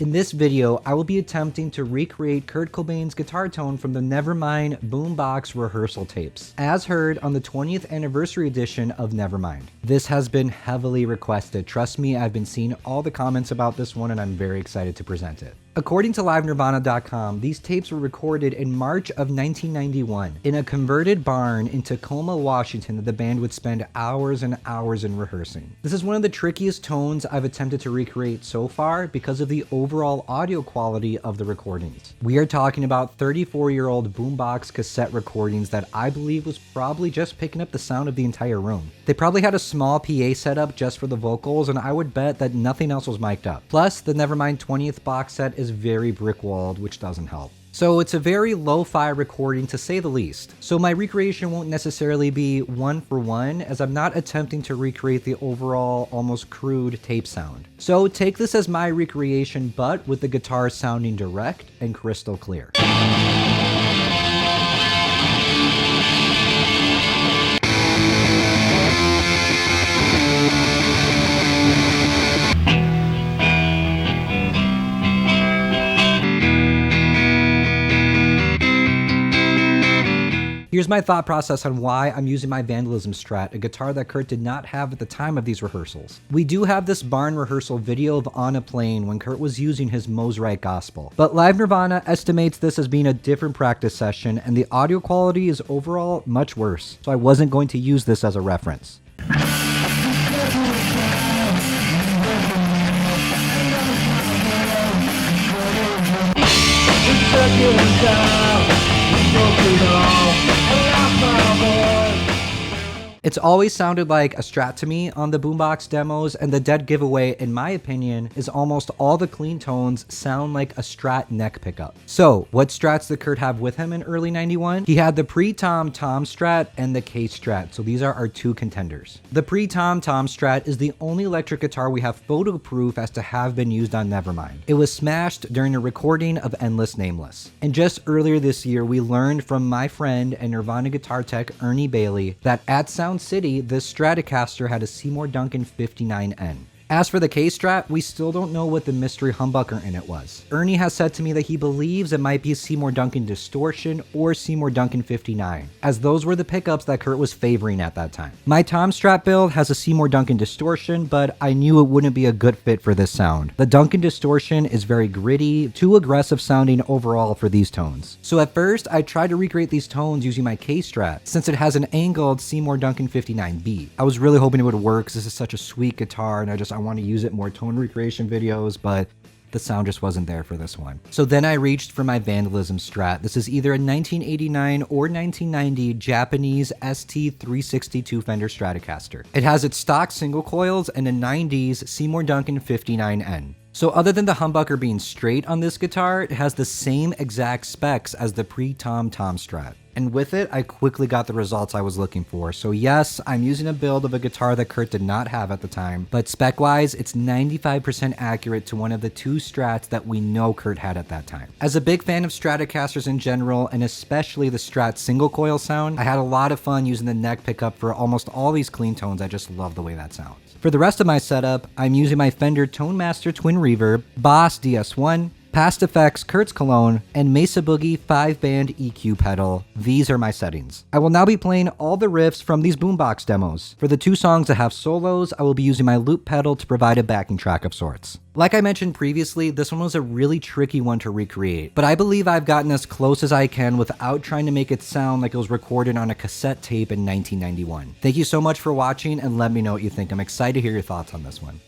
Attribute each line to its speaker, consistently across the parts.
Speaker 1: In this video, I will be attempting to recreate Kurt Cobain's guitar tone from the Nevermind Boombox rehearsal tapes, as heard on the 20th anniversary edition of Nevermind. This has been heavily requested. Trust me, I've been seeing all the comments about this one and I'm very excited to present it. According to LiveNirvana.com, these tapes were recorded in March of 1991 in a converted barn in Tacoma, Washington that the band would spend hours and hours in rehearsing. This is one of the trickiest tones I've attempted to recreate so far because of the overall audio quality of the recordings. We are talking about 34-year-old boombox cassette recordings that I believe was probably just picking up the sound of the entire room. They probably had a small PA setup just for the vocals, and I would bet that nothing else was mic'd up. Plus, the Nevermind 20th box set is very brick-walled, which doesn't help. So it's a very lo-fi recording to say the least. So my recreation won't necessarily be one for one, as I'm not attempting to recreate the overall almost crude tape sound. So take this as my recreation, but with the guitar sounding direct and crystal clear. Here's my thought process on why I'm using my Vandalism Strat, a guitar that Kurt did not have at the time of these rehearsals. We do have this barn rehearsal video of On a Plane when Kurt was using his Mosrite Gospel, but Live Nirvana estimates this as being a different practice session and the audio quality is overall much worse, so I wasn't going to use this as a reference. It's always sounded like a Strat to me on the Boombox demos, and the dead giveaway, in my opinion, is almost all the clean tones sound like a Strat neck pickup. So, what Strats did Kurt have with him in early 91? He had the pre-Tom Strat and the K Strat, so these are our two contenders. The pre-Tom Strat is the only electric guitar we have photo proof as to have been used on Nevermind. It was smashed during a recording of Endless Nameless. And just earlier this year, we learned from my friend and Nirvana guitar tech Ernie Bailey that at Sound City, this Stratocaster had a Seymour Duncan 59N. As for the K-Strat, we still don't know what the mystery humbucker in it was. Ernie has said to me that he believes it might be a Seymour Duncan Distortion or Seymour Duncan 59, as those were the pickups that Kurt was favoring at that time. My Tom Strat build has a Seymour Duncan Distortion, but I knew it wouldn't be a good fit for this sound. The Duncan Distortion is very gritty, too aggressive sounding overall for these tones. So at first, I tried to recreate these tones using my K-Strat, since it has an angled Seymour Duncan 59B. I was really hoping it would work, because this is such a sweet guitar, and I want to use it more tone recreation videos, but the sound just wasn't there for this one. So then I reached for my Vandalism Strat. This is either a 1989 or 1990 Japanese ST362 Fender Stratocaster. It has its stock single coils and a 90s Seymour Duncan 59N. So other than the humbucker being straight on this guitar, it has the same exact specs as the pre-Tom Strat. And with it, I quickly got the results I was looking for. So yes, I'm using a build of a guitar that Kurt did not have at the time, but spec-wise, it's 95% accurate to one of the two Strats that we know Kurt had at that time. As a big fan of Stratocasters in general, and especially the Strat single coil sound, I had a lot of fun using the neck pickup for almost all these clean tones. I just love the way that sounds. For the rest of my setup, I'm using my Fender Tone Master Twin Reverb, Boss DS1, PastFX Kurt's Cologne, and Mesa Boogie 5-band EQ pedal. These are my settings. I will now be playing all the riffs from these Boombox demos. For the two songs that have solos, I will be using my loop pedal to provide a backing track of sorts. Like I mentioned previously, this one was a really tricky one to recreate, but I believe I've gotten as close as I can without trying to make it sound like it was recorded on a cassette tape in 1991. Thank you so much for watching, and let me know what you think. I'm excited to hear your thoughts on this one.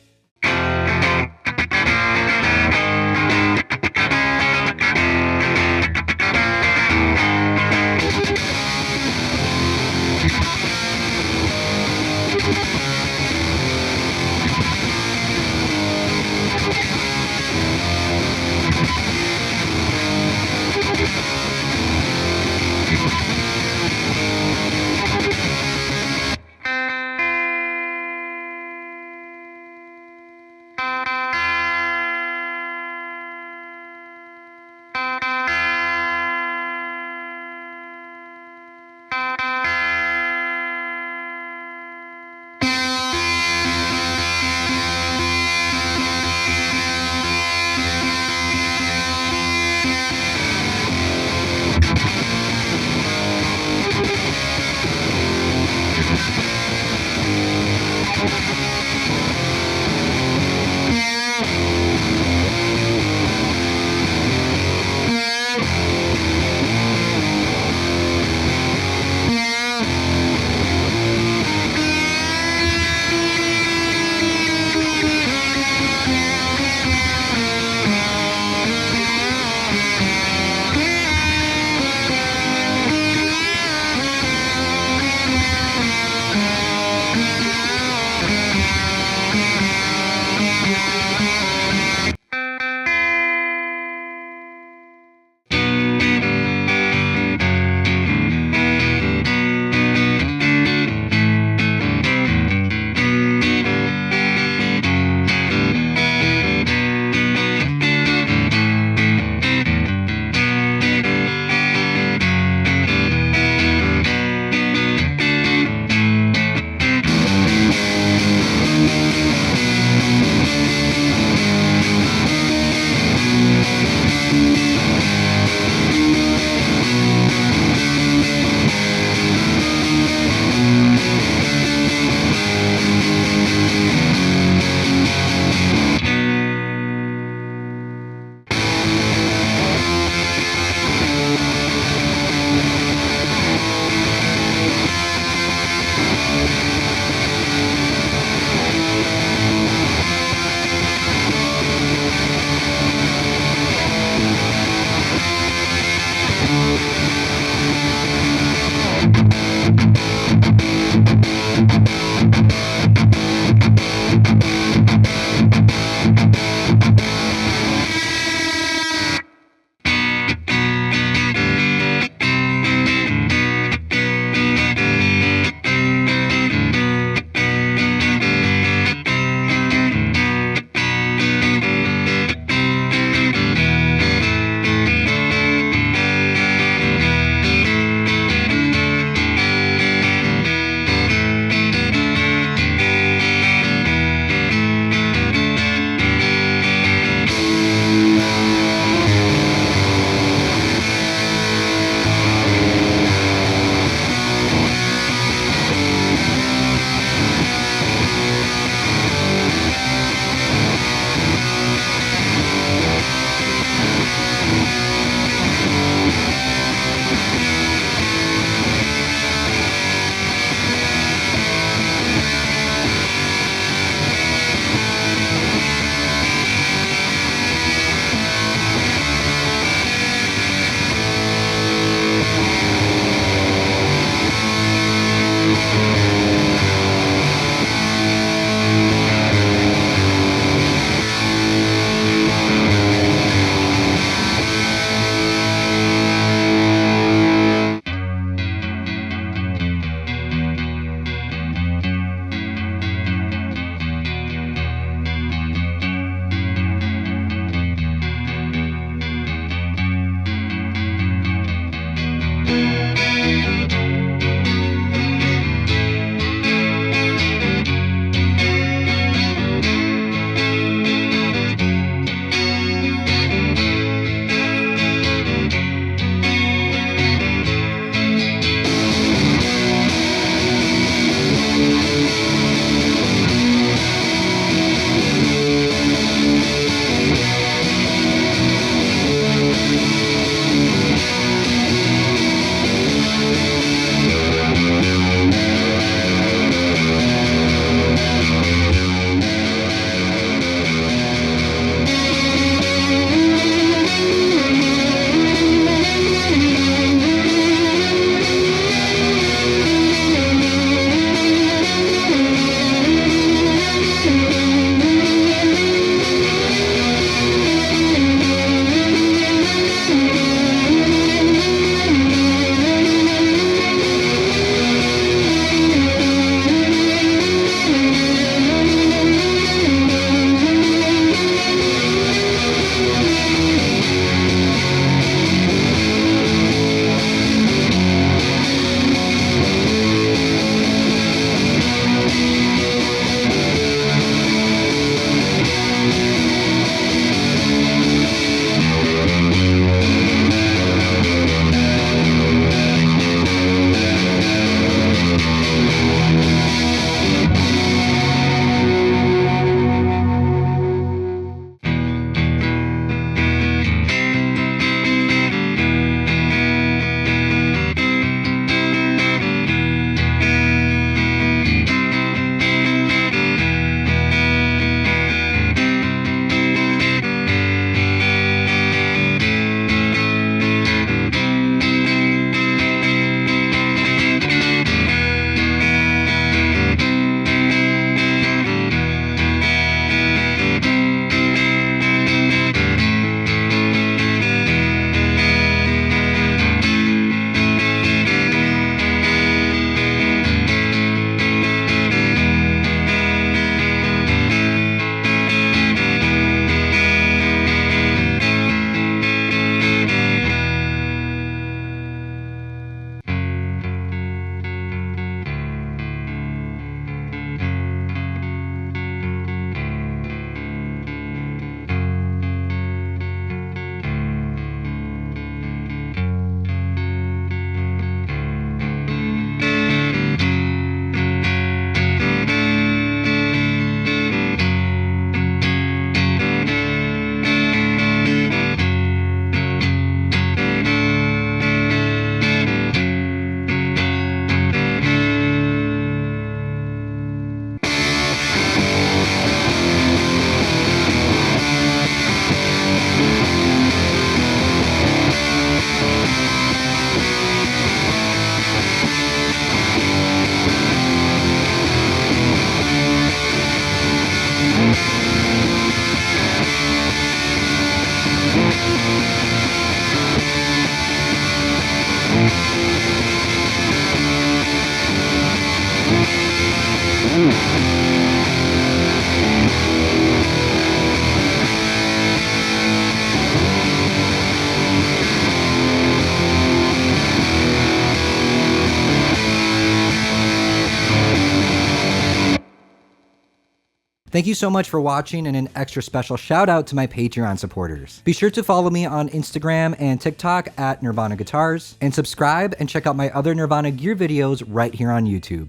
Speaker 1: Thank you so much for watching, and an extra special shout out to my Patreon supporters. Be sure to follow me on Instagram and TikTok at Nirvana Guitars, and subscribe and check out my other Nirvana gear videos right here on YouTube.